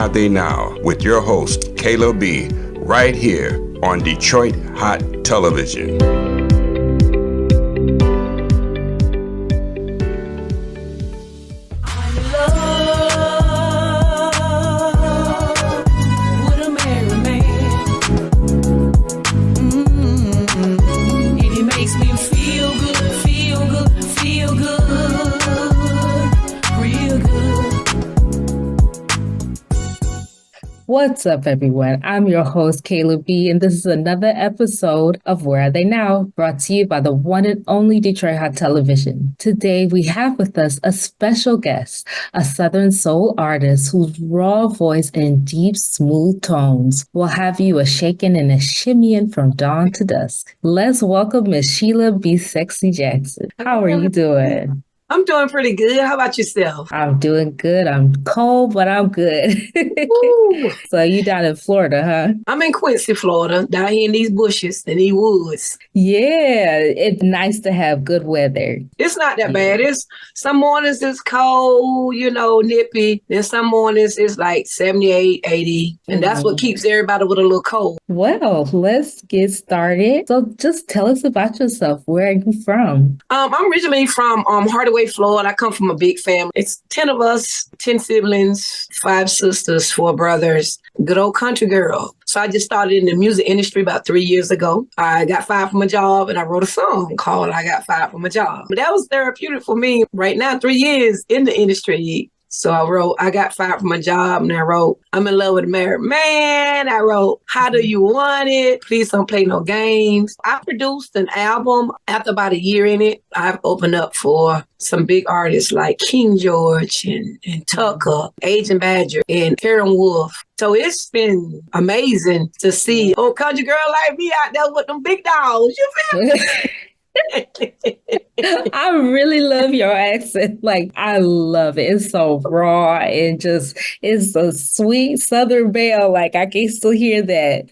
Are They Now with your host, Kayla B, right here on Detroit Hot Television. What's up, everyone? I'm your host, Kayla B, and this is another episode of Where Are They Now, brought to you by the one and only Detroit Hot Television. Today, we have with us a special guest, a Southern soul artist whose raw voice and deep, smooth tones will have you a shaking and a shimmying from dawn to dusk. Let's welcome Miss Sheila B. Sexy Jackson. How are you doing? I'm doing pretty good. How about yourself? I'm doing good. I'm cold, but I'm good. So you down in Florida, huh? I'm in Quincy, Florida, down here in these bushes and these woods. Yeah, it's nice to have good weather. It's not that bad. It's some mornings it's cold, nippy. Then some mornings it's like 78, 80. And that's what keeps everybody with a little cold. Well, let's get started. So just tell us about yourself. Where are you from? I'm originally from Hardaway, Florida. I come from a big family. It's 10 of us, 10 siblings, 5 sisters, 4 brothers. Good old country girl. So I just started in the music industry about 3 years ago. I got fired from a job and I wrote a song called I Got Fired from a Job. But that was therapeutic for me. Right now, 3 years in the industry. So I wrote, I got fired from my job, and I wrote, I'm in love with a married man. I wrote, how do you want it? Please don't play no games. I produced an album. After about a year in it, I've opened up for some big artists like King George and Tucker, Agent Badger, and Karen Wolf. So it's been amazing to see old country girl like me out there with them big dogs. You feel me? I really love your accent. Like, I love it. It's so raw and just, it's a sweet Southern belle. Like, I can still hear that.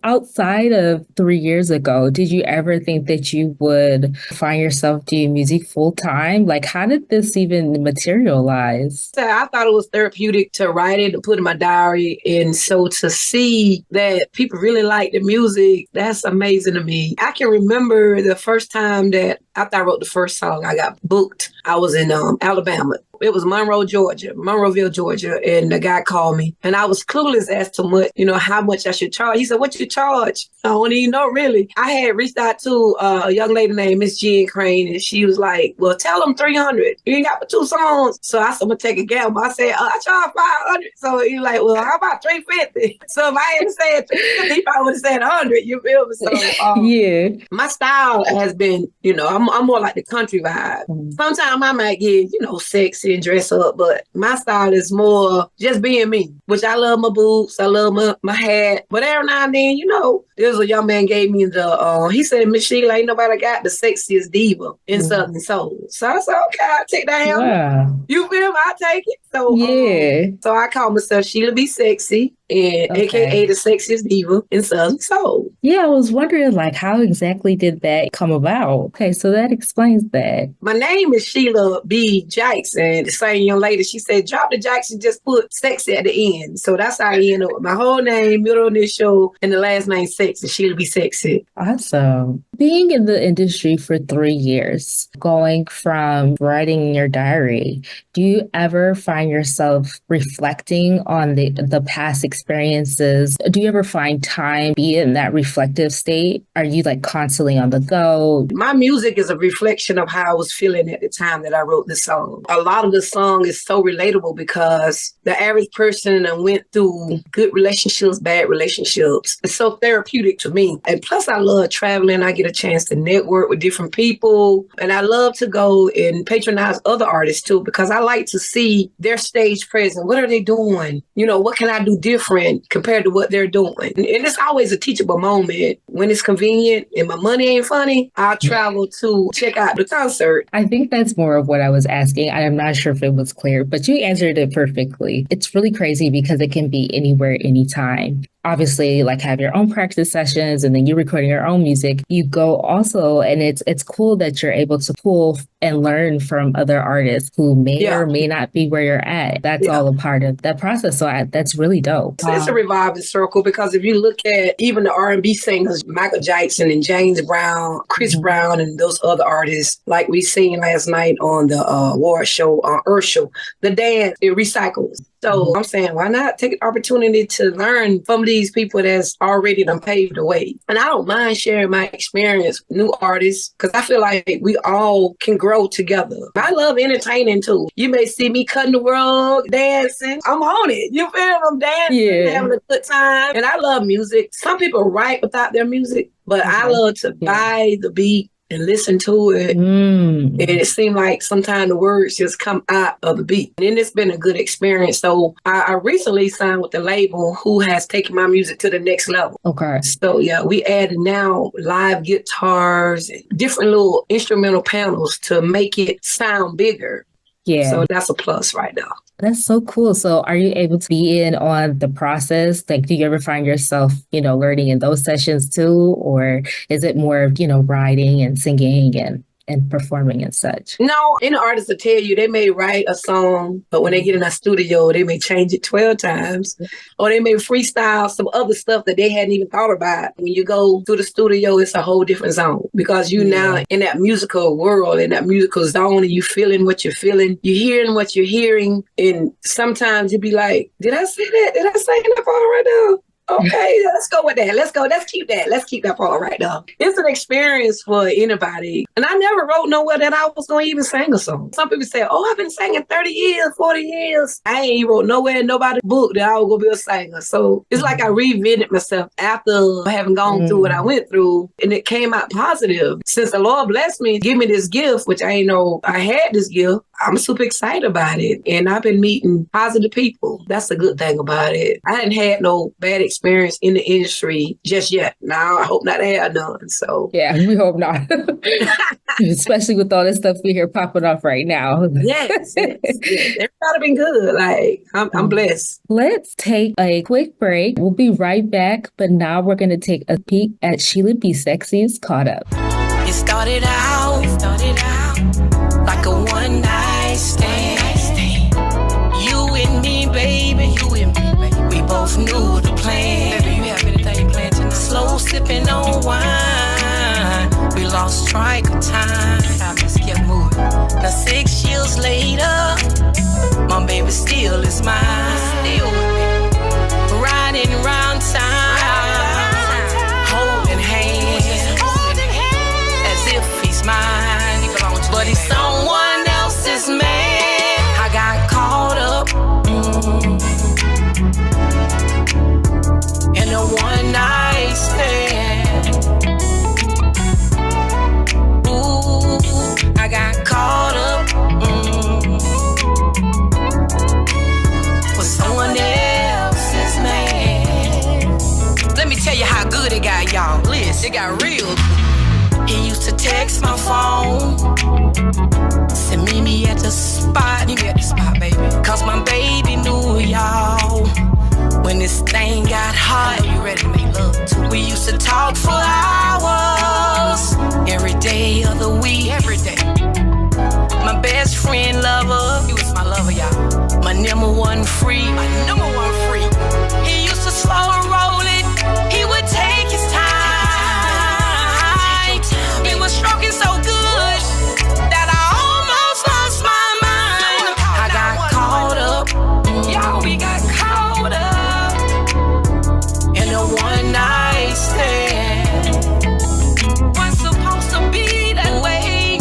Outside of 3 years ago, did you ever think that you would find yourself doing music full time? Like, how did this even materialize? I thought it was therapeutic to write it and put it in my diary. And so to see that people really like the music, that's amazing to me. I can remember the first time that after I wrote the first song, I got booked. I was in Alabama. It was Monroeville, Georgia. And the guy called me and I was clueless as to how much I should charge. He said, what you charge? I don't even know, really. I had reached out to a young lady named Miss Jen Crane and she was like, well, tell them 300. You ain't got but 2 songs. So I said, I'm going to take a gamble. I said, I charge 500. So he like, well, how about 350? So if I had said 350, he probably would have said 100. You feel me? So yeah. My style has been, I'm more like the country vibe. Sometimes I might get, sexy and dress up, but my style is more just being me, which I love my boots. I love my hat. But every now and then, there's a young man gave me he said, Miss Sheila, ain't nobody got the sexiest diva in Southern Soul. So I said, okay, I'll take that helmet. Wow. You feel me? I'll take it. So, yeah. So I call myself Sheila B. Sexy. And AKA the sexiest diva in Southern Soul. Yeah, I was wondering, like, how exactly did that come about? Okay, so that explains that. My name is Sheila B. Jackson. The same young lady, she said, drop the Jackson, just put sexy at the end. So that's how I end up with my whole name, middle initial, and the last name Sexy, Sheila B. Sexy. Awesome. Being in the industry for 3 years, going from writing in your diary, do you ever find yourself reflecting on the past experiences? Do you ever find time be in that reflective state? Are you like constantly on the go? My music is a reflection of how I was feeling at the time that I wrote the song. A lot of the song is so relatable because the average person went through good relationships, bad relationships. It's so therapeutic to me. And plus I love traveling. I get a chance to network with different people. And I love to go and patronize other artists too, because I like to see their stage presence. What are they doing? What can I do different compared to what they're doing? And it's always a teachable moment. When it's convenient and my money ain't funny, I'll travel to check out the concert. I think that's more of what I was asking. I am not sure if it was clear, but you answered it perfectly. It's really crazy because it can be anywhere, anytime. obviously like have your own practice sessions and then you're recording your own music, you go also, and it's cool that you're able to pull and learn from other artists who may or may not be where you're at. That's all a part of that process. So that's really dope. It's a revolving circle, because if you look at even the R&B singers, Michael Jackson and James Brown, Chris Brown, and those other artists, like we seen last night on the award show, on Earth Show, the dance, it recycles. So I'm saying, why not take an opportunity to learn from these people that's already done paved the way? And I don't mind sharing my experience with new artists, because I feel like we all can grow together. I love entertaining too. You may see me cutting the rug, dancing. I'm on it. You feel? I'm dancing, having a good time. And I love music. Some people write without their music, but I love to buy the beat and listen to it. And it seemed like sometimes the words just come out of the beat. And it's been a good experience. So I recently signed with the label who has taken my music to the next level. Okay. So yeah, we added now live guitars and different little instrumental panels to make it sound bigger. Yeah. So that's a plus right now. That's so cool. So are you able to be in on the process? Like, do you ever find yourself, learning in those sessions too? Or is it more, writing and singing and performing and such? No, any artist will tell you they may write a song, but when they get in a studio, they may change it 12 times, or they may freestyle some other stuff that they hadn't even thought about. When you go to the studio, it's a whole different zone, because you now in that musical world, in that musical zone, and you feeling what you're feeling, you're hearing what you're hearing, and sometimes you be like, did I say that? Did I say that part right now? Okay, let's go with that. Let's go. Let's keep that. Let's keep that part right now. It's an experience for anybody. And I never wrote nowhere that I was going to even sing a song. Some people say, oh, I've been singing 30 years, 40 years. I ain't wrote nowhere in nobody's book that I was going to be a singer. So it's like I reinvented myself after having gone through what I went through. And it came out positive. Since the Lord blessed me, give me this gift, which I ain't know I had this gift, I'm super excited about it. And I've been meeting positive people. That's the good thing about it. I hadn't had no bad experience in the industry just yet. Now, I hope not to have none. So yeah, we hope not. Especially with all this stuff we hear popping off right now. Yes. Everybody been good. Like, I'm blessed. Let's take a quick break. We'll be right back. But now we're going to take a peek at Sheila B. Sexi's Caught Up. It started out like a one-night stand. You and me, baby. We both knew the plan. Baby, you have anything planned tonight? Slow sipping on wine. We lost track of time. I just kept moving. Now 6 years later, my baby still is mine. Still with me. Riding around town, holding hands, as if he's mine. But he's someone else's man. I got caught up in a one-night stand. Ooh, I got caught up with someone else's man. Let me tell you how good it got, y'all. Listen, it got real good. He used to text my phone, say meet me at the spot. Meet me at the spot, baby. Cause my baby knew, y'all, when this thing got hot. I know you ready to make love too. We used to talk for hours, every day of the week. Every day. My best friend lover, he was my lover, y'all. My number one freak. He used to slow roll it. He would take his time. He was stroking so good that I almost lost my mind. I got caught up. Y'all, we got caught up in a one-night stand. Wasn't supposed to be that way.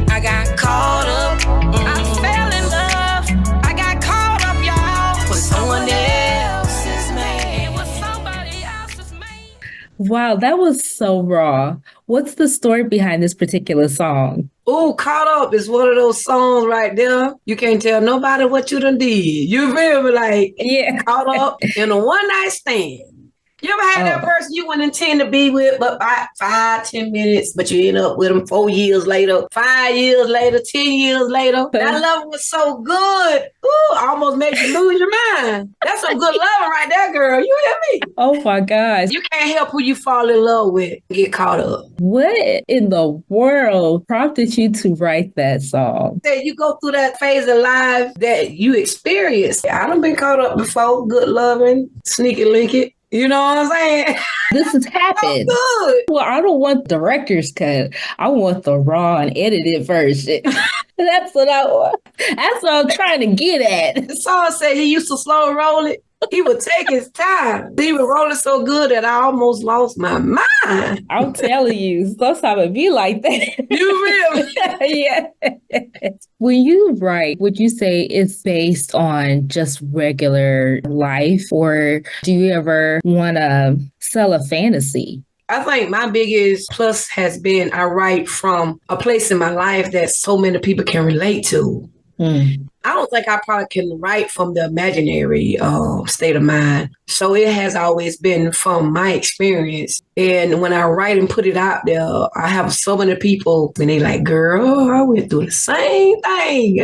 I got caught up. I fell in love. I got caught up, y'all, with someone else's man. With somebody else's man. Wow, that was so raw. What's the story behind this particular song? Ooh, Caught Up is one of those songs right there. You can't tell nobody what you done did. You feel me? Like, caught up in a one-night stand. You ever had that person you wouldn't intend to be with, but by 5-10 minutes, but you end up with them 4 years later, 5 years later, 10 years later. That love was so good. Ooh, almost made you lose your mind. That's some good loving right there, girl. You hear me? Oh my gosh. You can't help who you fall in love with, get caught up. What in the world prompted you to write that song? That you go through that phase of life that you experienced. I done been caught up before, good loving, sneaky linky. You know what I'm saying? This has happened. Oh, good. Well, I don't want director's cut. I want the raw and edited version. That's what I want. That's what I'm trying to get at. The song said he used to slow roll it. He would take his time. He would roll it so good that I almost lost my mind. I'm telling you, sometimes it be like that. You really? Yeah. When you write, would you say it's based on just regular life, or do you ever want to sell a fantasy? I think my biggest plus has been I write from a place in my life that so many people can relate to. I don't think I probably can write from the imaginary state of mind. So it has always been from my experience. And when I write and put it out there, I have so many people and they like, girl, I went through the same thing.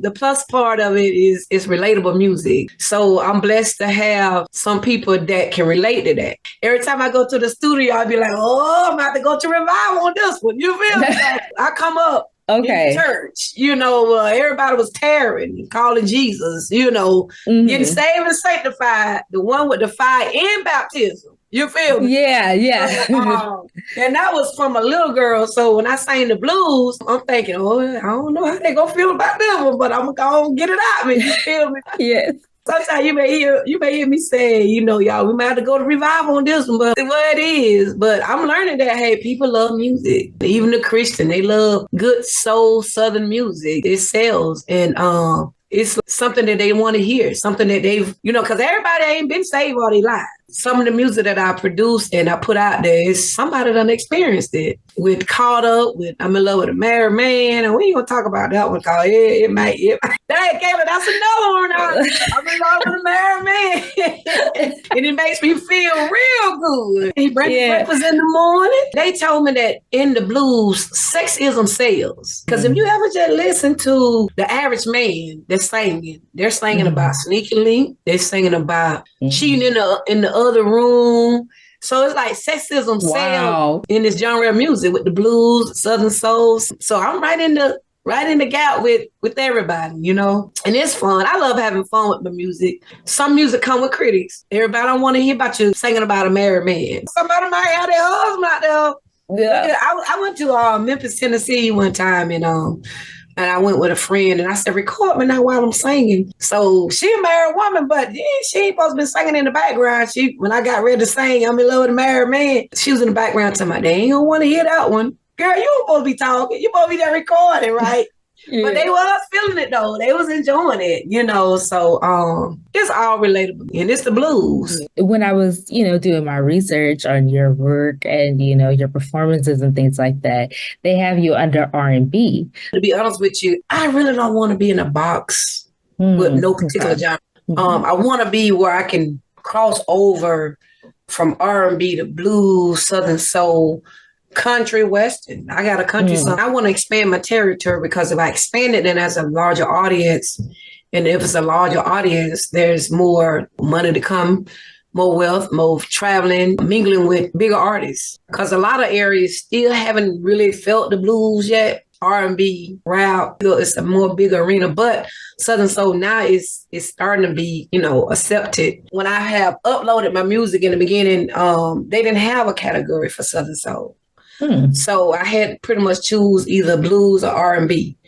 The plus part of it is relatable music. So I'm blessed to have some people that can relate to that. Every time I go to the studio, I'll be like, oh, I'm about to go to revival on this one. You feel me? I come up. Okay. In church, everybody was tearing, calling Jesus, getting saved and sanctified, the one with the fire and baptism. You feel me? Yeah. And that was from a little girl. So when I sang the blues, I'm thinking, I don't know how they gonna feel about that one, but I'm gonna get it out of me. You feel me? Yes. Sometimes you may hear me say, y'all, we might have to go to revival on this one, but what it is. But I'm learning that, hey, people love music. Even the Christian, they love good soul Southern music. It sells. And it's something that they want to hear, something that they've, because everybody ain't been saved all their lives. Some of the music that I produce and I put out there is somebody done experienced it. With Caught Up, with I'm in Love with a Married Man, and we ain't gonna talk about that one because it might. Hey, Kayla, that's another one. I'm in love with a married man. And it makes me feel real good. He brings breakfast in the morning. They told me that in the blues, sexism sells. Because if you ever just listen to the average man that's singing, they're singing about sneaky link, they're singing about cheating in the other room. So it's like sexism sells in this genre of music with the blues, Southern souls. So I'm right in the gap with everybody, and it's fun. I love having fun with the music. Some music come with critics. Everybody don't want to hear about you singing about a married man. Somebody might have their husband out there. Yeah. I went to Memphis, Tennessee one time, and I went with a friend, and I said, record me now while I'm singing. So she a married woman, but she ain't supposed to be singing in the background. When I got ready to sing, I'm in love with a married man, she was in the background telling me, they ain't gonna want to hear that one. Girl, you ain't supposed to be talking. You supposed to be there recording, right? Yeah. But they was feeling it, though. They was enjoying it, So it's all relatable. And it's the blues. When I was, doing my research on your work and, your performances and things like that, they have you under R&B. To be honest with you, I really don't want to be in a box with no particular genre. I want to be where I can cross over from R&B to blues, Southern soul, country, western. I got a country song. I want to expand my territory because if I expand it, then there's a larger audience. And if it's a larger audience, there's more money to come, more wealth, more traveling, mingling with bigger artists. Because a lot of areas still haven't really felt the blues yet. R&B, rap, it's a more bigger arena. But Southern soul now is starting to be, accepted. When I have uploaded my music in the beginning, they didn't have a category for Southern soul. So I had to pretty much choose either blues or R&B.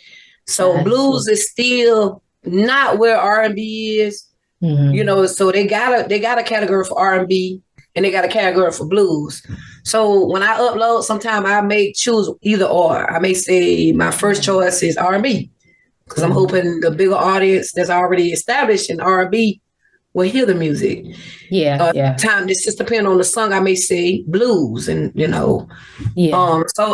So blues is still not where R&B is, so they got a category for R&B and they got a category for blues. So when I upload, sometimes I may choose either or. I may say my first choice is R&B because I'm hoping the bigger audience that's already established in R&B will hear the music. Time this just depends on the song. I may say blues and so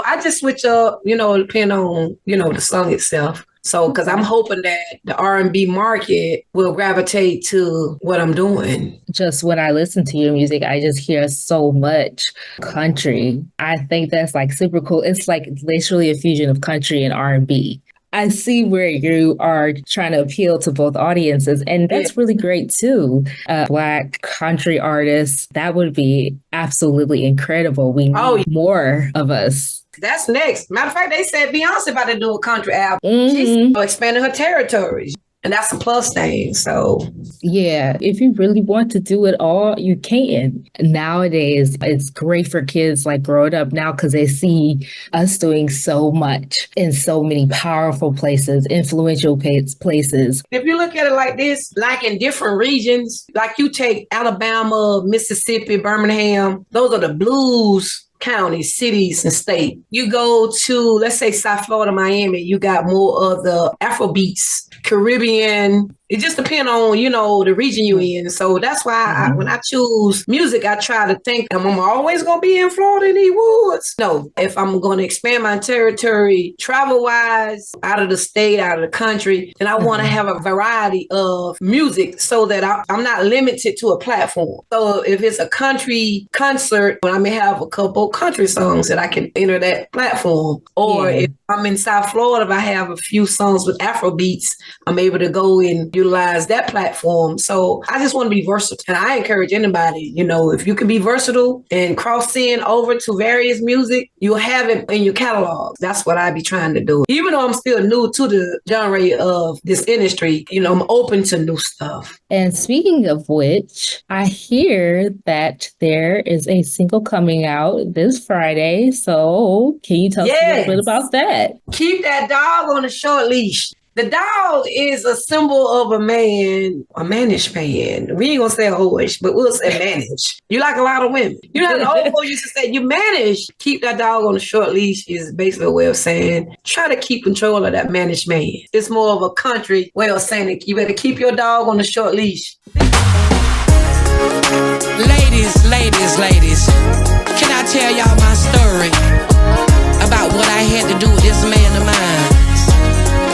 I just switch up, depending on the song itself. So because I'm hoping that the R&B market will gravitate to what I'm doing. Just when I listen to your music, I just hear so much country. I think that's like super cool. It's like literally a fusion of country and R&B. I see where you are trying to appeal to both audiences, and that's really great too. Black country artists, that would be absolutely incredible. We need more of us. That's next. Matter of fact, they said Beyonce about to do a country album. She's expanding her territories. And that's a plus thing. So, yeah, if you really want to do it all, you can. Nowadays, it's great for kids like growing up now because they see us doing so much in so many powerful places, influential places. If you look at it like this, like in different regions, like you take Alabama, Mississippi, Birmingham, those are the blues counties, cities, and state. You go to, let's say, South Florida, Miami, you got more of the Afrobeats, Caribbean. It just depends on, you know, the region you're in. So that's why when I choose music, I try to think, am I always going to be in Florida in these woods? No. If I'm going to expand my territory travel-wise, out of the state, out of the country, then I want to have a variety of music so that I'm not limited to a platform. So if it's a country concert, I may have a couple country songs that I can enter that platform. Or if I'm in South Florida, if I have a few songs with Afrobeats, I'm able to go and utilize that platform. So I just want to be versatile. And I encourage anybody, you know, if you can be versatile and cross in over to various music, you'll have it in your catalog. That's what I be trying to do. Even though I'm still new to the genre of this industry, you know, I'm open to new stuff. And speaking of which, I hear that there is a single coming out this Friday. So can you tell us a little bit about that? Keep that dog on a short leash. The dog is a symbol of a man, a mannish man. We ain't gonna say a hoish, but we'll say mannish. You like a lot of women. You know, the old boy used to say, you mannish. Keep that dog on a short leash is basically a way of saying, try to keep control of that mannish man. It's more of a country way of saying it. You better keep your dog on a short leash. Ladies, can I tell y'all my story about what I had to do with this man of mine?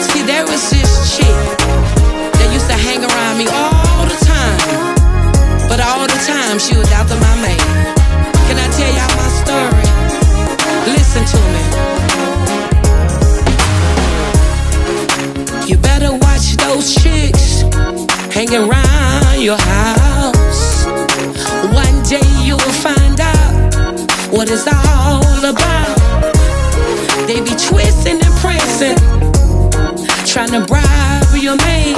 See, there was this chick that used to hang around me all the time, but all the time she was after my man. Can I tell y'all my story? Listen to me. You better watch those chicks hanging around your house. One day you will find out what it's all about. They be twisting and pressing, trying to bribe your man.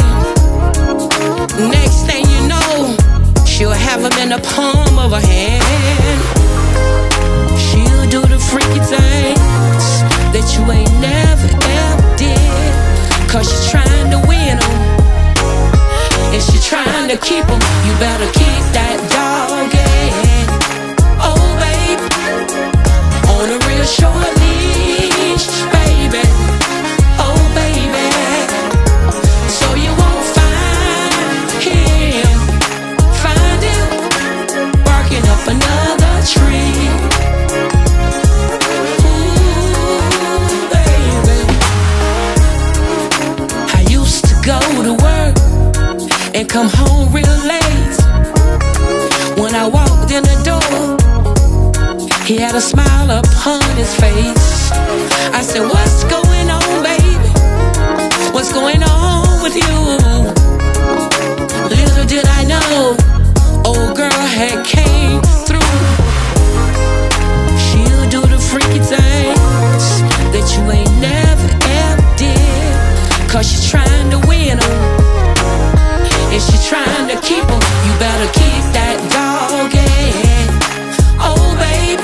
Next thing you know, she'll have him in the palm of her hand. She'll do the freaky things that you ain't never ever did, 'cause she's trying to win him, and she's trying to keep him. You better keep that dog in. Oh babe, on a real short leash, baby. Oh baby, so you won't find him barking up another tree. Ooh, baby, I used to go to work and come home real late. When I walked in the door, he had a smile upon his face. I said, what's going on, baby? What's going on with you? Little did I know, old girl had came through. She'll do the freaky things that you ain't never ever did, 'cause she's trying to win him, and she's trying to keep him. You better keep that dog in. Oh babe,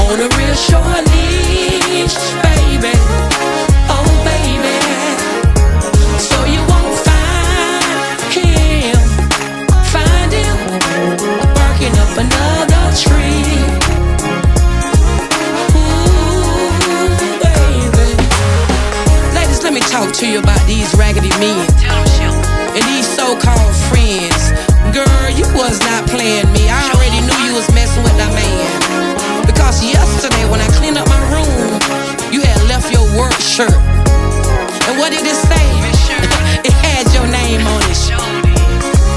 on a real short leash, baby. Oh baby, so you won't find him barking up another tree. Ooh, baby. Ladies, let me talk to you about these raggedy men and these so-called friends. Girl, you was not playing me. I already knew you was messing with that man, because yesterday when I cleaned up my room, you had left your work shirt. And what did it say? It had your name on it.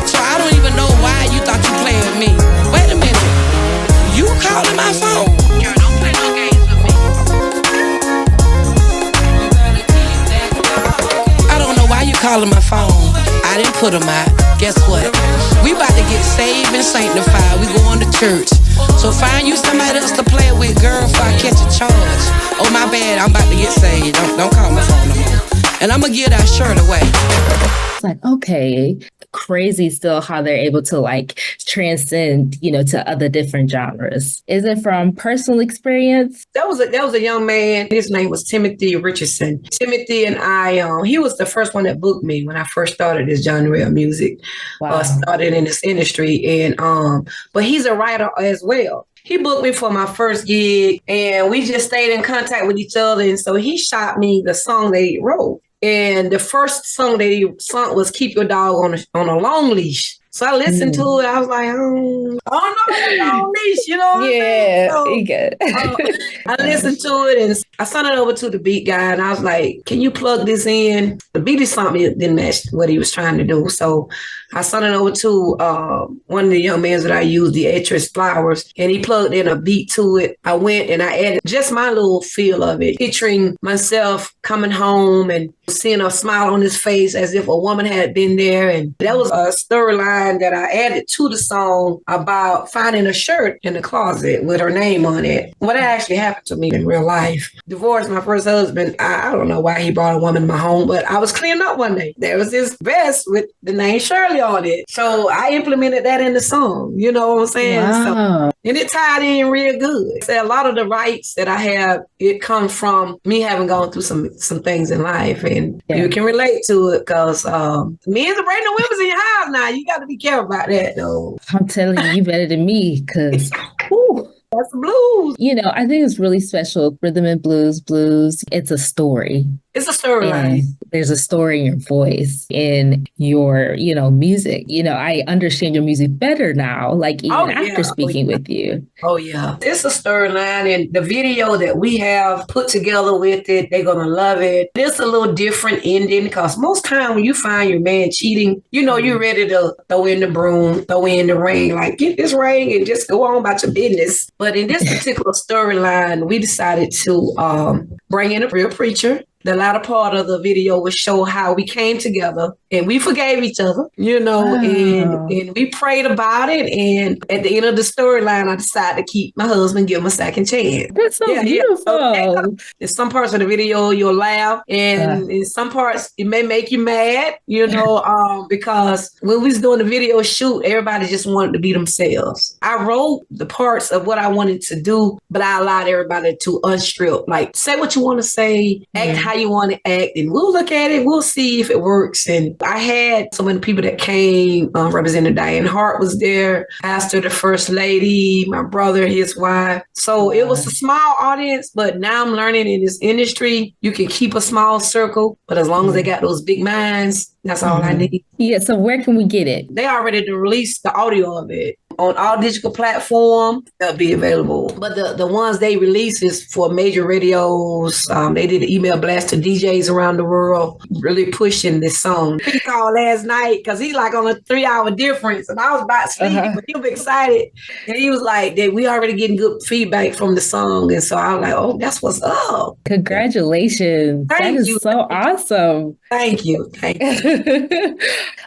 So I don't even know why you thought you played with me. Wait a minute, you calling my phone? Girl, don't play no games with me. You better keep put them out. Guess what? We about to get saved and sanctified. We going to church. So find you somebody else to play with, girl, before I catch a charge. Oh, my bad, I'm about to get saved. Don't call my phone no more. And I'm going to give that shirt away. It's like, okay, crazy still how they're able to like transcend, to other different genres. Is it from personal experience? That was a young man. His name was Timothy Richardson. Timothy and he was the first one that booked me when I first started this genre of music. Wow. Started in this industry, and but he's a writer as well. He booked me for my first gig, and we just stayed in contact with each other. And so he shot me the song that he wrote. And the first song that he sung was "Keep Your Dog on a Long Leash." So I listened to it. I was like, I don't know about a long leash, you know what I'm saying? So, you get it. I listened to it, and I sent it over to the beat guy, and I was like, can you plug this in? The beat is something that didn't match what he was trying to do. So I sent it over to one of the young men that I used, the Actress Flowers, and he plugged in a beat to it. I went and I added just my little feel of it, picturing myself coming home and seeing a smile on his face as if a woman had been there. And that was a storyline that I added to the song about finding a shirt in the closet with her name on it. What actually happened to me in real life. Divorced my first husband. I don't know why he brought a woman in my home, but I was cleaning up one day. There was this vest with the name Shirley on it. So I implemented that in the song. You know what I'm saying? Wow. So, and it tied in real good. So a lot of the rights that I have, it comes from me having gone through some things in life, and you can relate to it because men's are bringing the women's in your house now. You got to be careful about that, though. I'm telling you better than me because that's the blues. I think it's really special. Rhythm and blues, it's a story. It's a storyline. There's a story in your voice, in your, music. I understand your music better now, like even after speaking with you. Oh, yeah. It's a storyline, and the video that we have put together with it, they're going to love it. It's a little different ending because most time when you find your man cheating, you're ready to throw in the broom, throw in the ring, like get this ring and just go on about your business. But in this particular storyline, we decided to bring in a real preacher. The latter part of the video will show how we came together and we forgave each other, and we prayed about it. And at the end of the storyline, I decided to keep my husband, give him a second chance. That's so beautiful. Yeah. In some parts of the video, you'll laugh, and in some parts, it may make you mad, because when we was doing the video shoot, everybody just wanted to be themselves. I wrote the parts of what I wanted to do, but I allowed everybody to unstrip, like say what you want to say, act how you want to act, and we'll look at it, we'll see if it works. And I had so many people that came. Representative Diane Hart was there, Pastor, the First Lady, my brother, his wife. So it was a small audience, but now I'm learning in this industry, you can keep a small circle, but as long as they got those big minds, that's all I need. Yeah, so where can we get it? They already released the audio of it. On all digital platforms, they'll be available. But the ones they release is for major radios. They did an email blast to DJs around the world, really pushing this song. He called last night because he's like on a 3-hour difference, and I was about to sleep, but he was excited. And he was like, we already getting good feedback from the song. And so I was like, oh, that's what's up. Congratulations. That is so awesome. Thank you.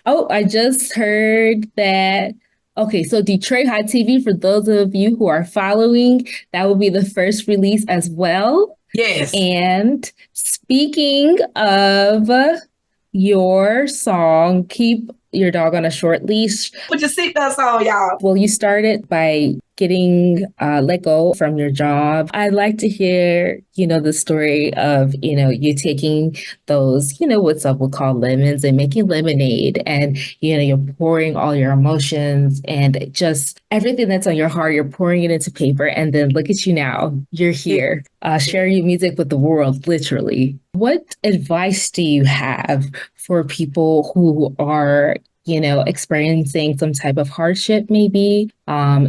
Oh, I just heard that. Okay, so Detroit Hot TV, for those of you who are following, that will be the first release as well. Yes. And speaking of your song, Keep Your Dog on a Short Leash. Put your seatbelts on, y'all. Well, you started by getting let go from your job. I'd like to hear, the story of, you taking those, what some would call lemons and making lemonade, and, you're pouring all your emotions and just everything that's on your heart, you're pouring it into paper. And then look at you now, you're here, sharing your music with the world, literally. What advice do you have for people who are, experiencing some type of hardship maybe, and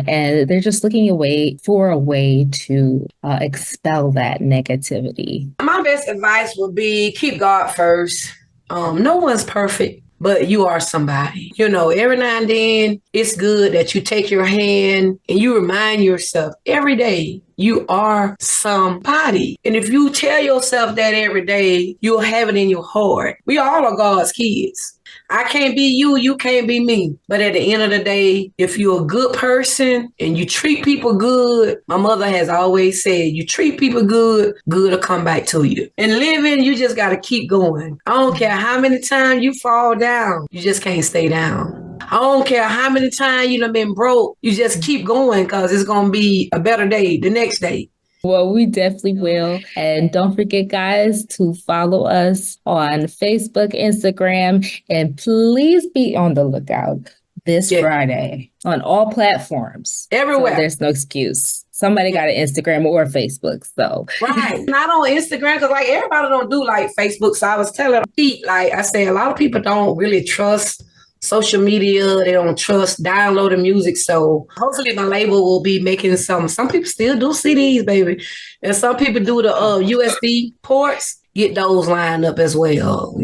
they're just looking for a way to expel that negativity? My best advice would be keep God first. No one's perfect, but you are somebody. Every now and then, it's good that you take your hand and you remind yourself every day, you are somebody. And if you tell yourself that every day, you'll have it in your heart. We all are God's kids. I can't be you, you can't be me. But at the end of the day, if you're a good person and you treat people good, my mother has always said, you treat people good, good will come back to you. And living, you just got to keep going. I don't care how many times you fall down, you just can't stay down. I don't care how many times you done been broke, you just keep going because it's going to be a better day the next day. Well, we definitely will. And don't forget, guys, to follow us on Facebook, Instagram, and please be on the lookout this Friday on all platforms. Everywhere. So there's no excuse. Somebody got an Instagram or Facebook, so. Right. Not on Instagram, because like everybody don't do like Facebook. So I was telling Pete, like I said, a lot of people don't really trust social media. They don't trust downloading music. So hopefully my label will be making some people still do CDs, baby. And some people do the USB ports, get those lined up as well,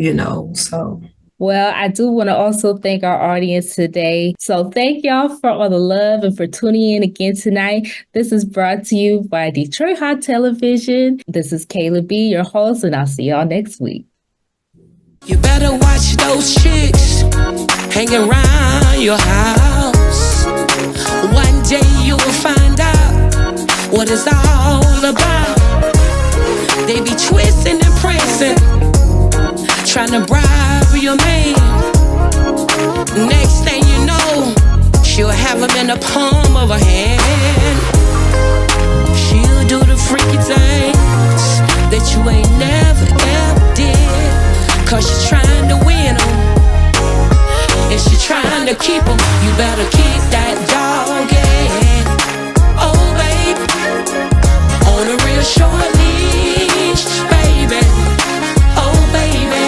so. Well, I do want to also thank our audience today. So thank y'all for all the love and for tuning in again tonight. This is brought to you by Detroit Hot Television. This is Kayla B, your host, and I'll see y'all next week. You better watch those chicks hanging around your house. One day you will find out what it's all about. They be twisting and prancing, trying to bribe your man. Next thing you know, she'll have him in the palm of her hand. She'll do the freaky things that you ain't never ever did, 'cause she's trying to win him, and she's trying to keep him. You better keep that dog in. Oh, baby, on a real short leash, baby. Oh, baby,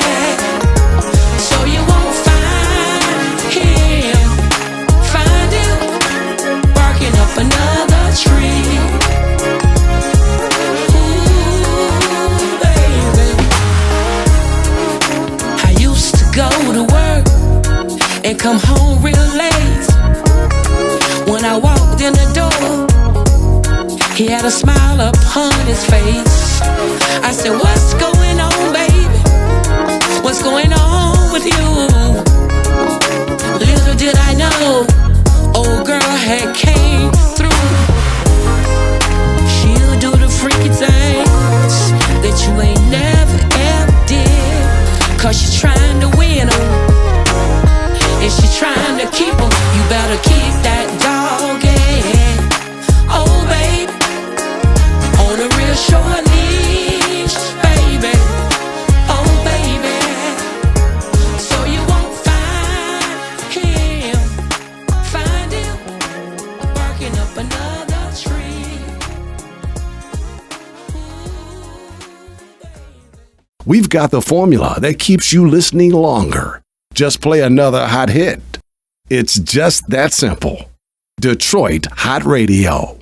so you won't find him barking up another tree. Ooh, baby, I used to go to work and come home real late. When I walked in the door, he had a smile upon his face. I said, what's going on, baby? What's going on with you? Little did I know, old girl had came through. She'll do the freaky things that you ain't never ever did, 'cause she's trying to win him, and she's trying to keep him. You better keep that dog in. Oh, baby, on a real short leash, baby. Oh, baby, so you won't find him barking up another tree. We've got the formula that keeps you listening longer. Just play another hot hit. It's just that simple. Detroit Hot Radio.